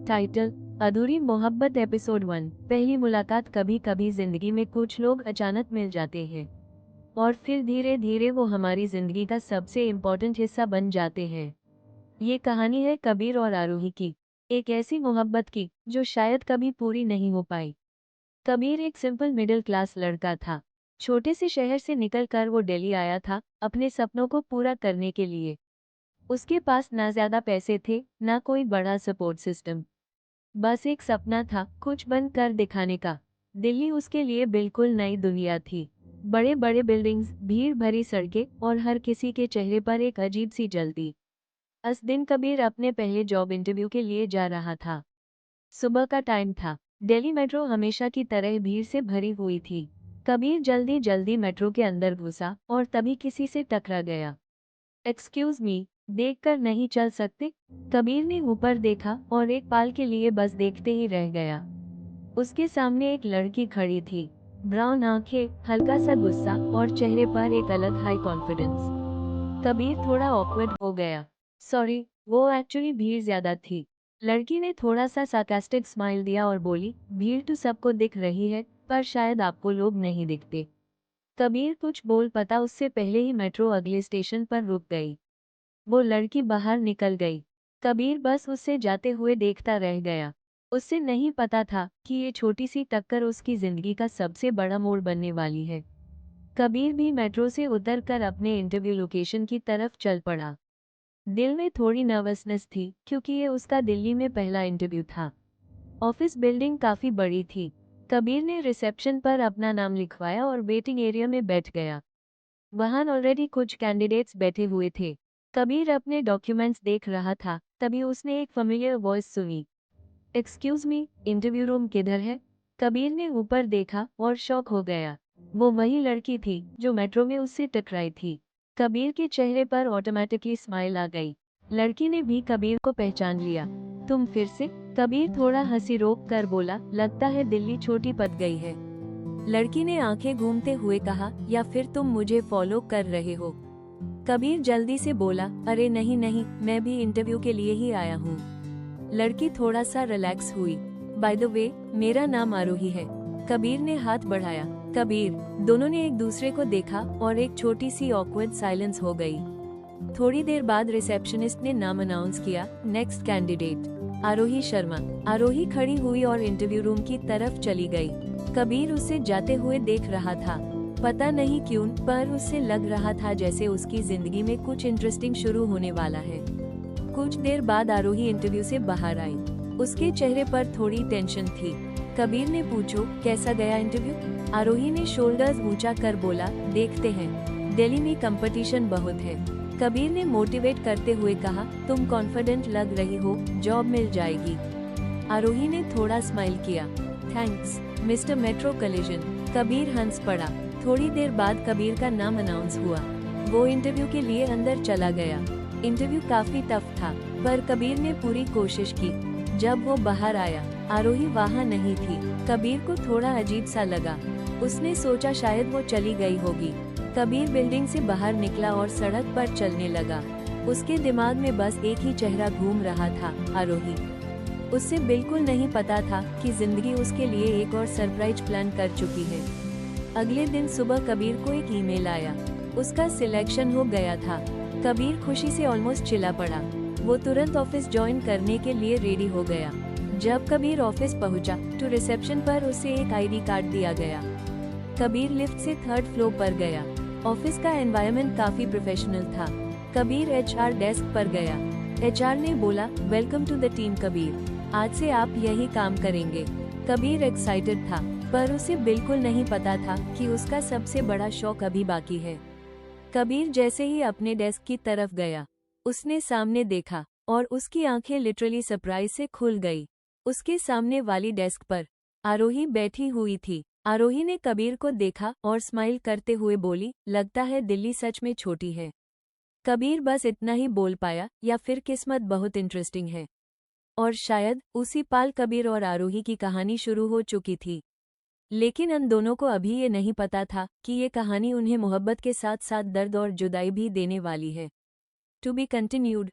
Title अधूरी मोहब्बत episode 1। पहली मुलाकात। कभी कभी जिंदगी में कुछ लोग अचानक मिल जाते हैं और फिर धीरे धीरे वो हमारी जिंदगी का सबसे इम्पोर्टेंट हिस्सा बन जाते हैं। ये कहानी है कबीर और आरोही की, एक ऐसी मोहब्बत की जो शायद कभी पूरी नहीं हो पाई। कबीर एक सिंपल मिडिल क्लास लड़का था। छोटे से शहर से निकलकर वो दिल्ली आया था अपने सपनों को पूरा करने के लिए। उसके पास ना ज्यादा पैसे थे, ना कोई बड़ा सपोर्ट सिस्टम। बस एक सपना था, कुछ बन कर दिखाने का। दिल्ली उसके लिए बिल्कुल नई दुनिया थी। बड़े बड़े बिल्डिंग्स, भीड़ भरी सड़कें और हर किसी के चेहरे पर एक अजीब सी जल्दी। उस दिन कबीर अपने पहले जॉब इंटरव्यू के लिए जा रहा था। सुबह का टाइम था। दिल्ली मेट्रो हमेशा की तरह भीड़ से भरी हुई थी। कबीर जल्दी जल्दी मेट्रो के अंदर घुसा और तभी किसी से टकरा गया। एक्सक्यूज मी, देखकर नहीं चल सकते? कबीर ने ऊपर देखा और एक पल के लिए बस देखते ही रह गया। उसके सामने एक लड़की खड़ी थी। ब्राउन आंखें, हल्का सा गुस्सा और चेहरे पर एक अलग हाई कॉन्फिडेंस। कबीर थोड़ा ऑकवर्ड हो गया। सॉरी, वो एक्चुअली भीड़ ज्यादा थी। लड़की ने थोड़ा सा सार्कास्टिक स्माइल दिया और बोली, भीड़ तो सबको दिख रही है, पर शायद आपको लोग नहीं दिखते। कबीर कुछ बोल पाता उससे पहले ही मेट्रो अगले स्टेशन पर रुक गई। वो लड़की बाहर निकल गई। कबीर बस उससे जाते हुए देखता रह गया। उससे नहीं पता था कि ये छोटी सी टक्कर उसकी जिंदगी का सबसे बड़ा मोड़ बनने वाली है। कबीर भी मेट्रो से उतरकर अपने इंटरव्यू लोकेशन की तरफ चल पड़ा। दिल में थोड़ी नर्वसनेस थी क्योंकि ये उसका दिल्ली में पहला इंटरव्यू था। ऑफिस बिल्डिंग काफी बड़ी थी। कबीर ने रिसेप्शन पर अपना नाम लिखवाया और वेटिंग एरिया में बैठ गया। वहां ऑलरेडी कुछ कैंडिडेट्स बैठे हुए थे। कबीर अपने डॉक्यूमेंट्स देख रहा था, तभी उसने एक फेमिलियर वॉइस सुनी। एक्सक्यूज मी, इंटरव्यू रूम किधर है? कबीर ने ऊपर देखा और शॉक हो गया। वो वही लड़की थी जो मेट्रो में उससे टकराई थी। कबीर के चेहरे पर ऑटोमेटिकली स्माइल आ गई। लड़की ने भी कबीर को पहचान लिया। तुम फिर से? कबीर थोड़ा हंसी रोक कर बोला, लगता है दिल्ली छोटी पड़ गई है। लड़की ने आंखें घूमते हुए कहा, या फिर तुम मुझे फॉलो कर रहे हो? कबीर जल्दी से बोला, अरे नहीं नहीं, मैं भी इंटरव्यू के लिए ही आया हूँ। लड़की थोड़ा सा रिलैक्स हुई। बाय द वे, मेरा नाम आरोही है। कबीर ने हाथ बढ़ाया। कबीर। दोनों ने एक दूसरे को देखा और एक छोटी सी ऑकवर्ड साइलेंस हो गई। थोड़ी देर बाद रिसेप्शनिस्ट ने नाम अनाउंस किया, नेक्स्ट कैंडिडेट आरोही शर्मा। आरोही खड़ी हुई और इंटरव्यू रूम की तरफ चली गई। कबीर उसे जाते हुए देख रहा था। पता नहीं क्यों, पर उससे लग रहा था जैसे उसकी जिंदगी में कुछ इंटरेस्टिंग शुरू होने वाला है। कुछ देर बाद आरोही इंटरव्यू से बाहर आई। उसके चेहरे पर थोड़ी टेंशन थी। कबीर ने पूछो, कैसा गया इंटरव्यू? आरोही ने शोल्डर्स ऊंचा कर बोला, देखते हैं, दिल्ली में कंपटीशन बहुत है। कबीर ने मोटिवेट करते हुए कहा, तुम कॉन्फिडेंट लग रही हो, जॉब मिल जाएगी। आरोही ने थोड़ा स्माइल किया, thanks mister metro collision. Kabir हंस पड़ा। थोड़ी देर बाद कबीर का नाम अनाउंस हुआ। वो इंटरव्यू के लिए अंदर चला गया। इंटरव्यू काफी टफ था, पर कबीर ने पूरी कोशिश की। जब वो बाहर आया, आरोही वहाँ नहीं थी। कबीर को थोड़ा अजीब सा लगा। उसने सोचा शायद वो चली गई होगी। कबीर बिल्डिंग से बाहर निकला और सड़क पर चलने लगा। उसके दिमाग में बस एक ही चेहरा घूम रहा था, आरोही। उससे बिल्कुल नहीं पता था कि जिंदगी उसके लिए एक और सरप्राइज प्लान कर चुकी है। अगले दिन सुबह कबीर को एक ईमेल आया। उसका सिलेक्शन हो गया था। कबीर खुशी से ऑलमोस्ट चिल्ला पड़ा। वो तुरंत ऑफिस ज्वाइन करने के लिए रेडी हो गया। जब कबीर ऑफिस पहुंचा, तो रिसेप्शन पर उसे एक आईडी कार्ड दिया गया। कबीर लिफ्ट से थर्ड फ्लोर पर गया। ऑफिस का एनवायरनमेंट काफी प्रोफेशनल था। कबीर एचआर डेस्क पर गया। एचआर ने बोला, welcome to the team Kabir, आज से आप यही काम करेंगे। कबीर एक्साइटेड था, पर उसे बिल्कुल नहीं पता था कि उसका सबसे बड़ा शौक अभी बाकी है। कबीर जैसे ही अपने डेस्क की तरफ गया, उसने सामने देखा और उसकी आंखें लिटरली सरप्राइज से खुल गई। उसके सामने वाली डेस्क पर आरोही बैठी हुई थी। आरोही ने कबीर को देखा और स्माइल करते हुए बोली, लगता है दिल्ली सच में छोटी है। कबीर बस इतना ही बोल पाया, या फिर किस्मत बहुत इंटरेस्टिंग है। और शायद उसी पल कबीर और आरोही की कहानी शुरू हो चुकी थी। लेकिन उन दोनों को अभी ये नहीं पता था कि ये कहानी उन्हें मोहब्बत के साथ साथ दर्द और जुदाई भी देने वाली है। To be continued.